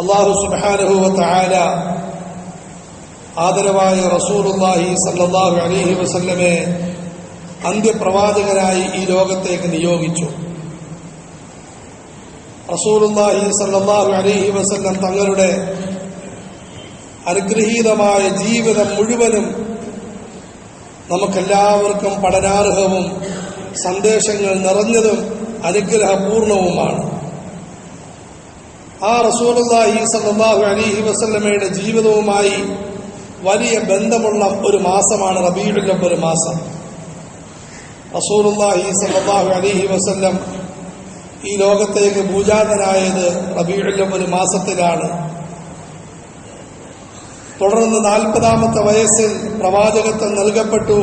അല്ലാഹു സുബ്ഹാനഹു വ തആല ആദരവായ റസൂലുള്ളാഹി സ്വല്ലല്ലാഹു അലൈഹി വസല്ലമയെ അന്ത്യപ്രവാചകനായി ഈ ലോകത്തേക്ക് നിയോഗിച്ചു. റസൂലുള്ളാഹി സ്വല്ലല്ലാഹു അലൈഹി വസല്ലം തങ്ങളുടെ അനുഗ്രഹീതമായ ജീവിതം മുഴുവനും നമുക്കെല്ലാവർക്കും പഠനാർഹവും സന്ദേശങ്ങൾ നിറഞ്ഞതും അനുഗ്രഹപൂർണവുമാണ്. ആ റസൂലുള്ളാഹി സ്വല്ലല്ലാഹു അലൈഹി വസല്ലമയുടെ ജീവിതവുമായി വലിയ ബന്ധമുള്ള ഒരു മാസമാണ് റബീഉൽ അവ്വൽ മാസം. റസൂലുള്ളാഹി സ്വല്ലല്ലാഹു അലൈഹി വസല്ലം ഈ ലോകത്തേക്ക് ഭൂജാതനായത് റബീഉൽ അവ്വൽ മാസത്തിലാണ്. തുടർന്ന് 40-ാമത്തെ വയസ്സിൽ പ്രവാചകത്വം നൽകപ്പെട്ടു.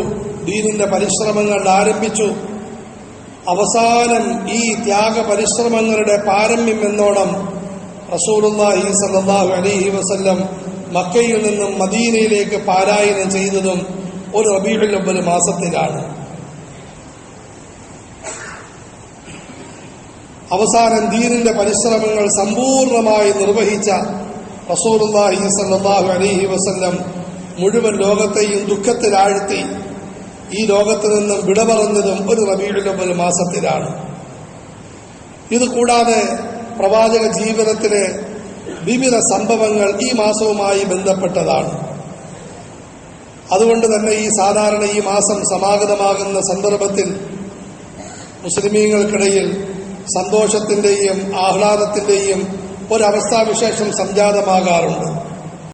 ദീനിന്റെ പരിശ്രമങ്ങൾ ആരംഭിച്ചു. അവസാനം ഈ ത്യാഗ പരിശ്രമങ്ങളുടെ പാരമ്യം എന്നോണം റസൂലുള്ളാഹി സ്വല്ലല്ലാഹു അലൈഹി വസല്ലം മക്കയിൽ നിന്നും മദീനയിലേക്ക് പാലായനം ചെയ്തതും ഒരു റബീഉൽ അവ്വൽ മാസത്തിലാണ്. അവസാനം ദീനിന്റെ പരിശ്രമങ്ങൾ സമ്പൂർണമായി നിർവഹിച്ച റസൂലുള്ളാഹി സ്വല്ലല്ലാഹു അലൈഹി വസല്ലം മുഴുവൻ ലോകത്തെയും ദുഃഖത്തിലാഴ്ത്തി ഈ ലോകത്ത് നിന്നും വിട പറഞ്ഞതും ഒരു റബീഉൽ അവ്വൽ മാസത്തിലാണ്. ഇത് കൂടാതെ പ്രവാചക ജീവിതത്തിലെ വിവിധ സംഭവങ്ങൾ ഈ മാസവുമായി ബന്ധപ്പെട്ടതാണ്. അതുകൊണ്ട് തന്നെ സാധാരണ ഈ മാസം സമാഗതമാകുന്ന സന്ദർഭത്തിൽ മുസ്ലിമീങ്ങൾക്കിടയിൽ സന്തോഷത്തിന്റെയും ആഹ്ലാദത്തിന്റെയും ഒരവസ്ഥാവിശേഷം സംജാതമാകാറുണ്ട്.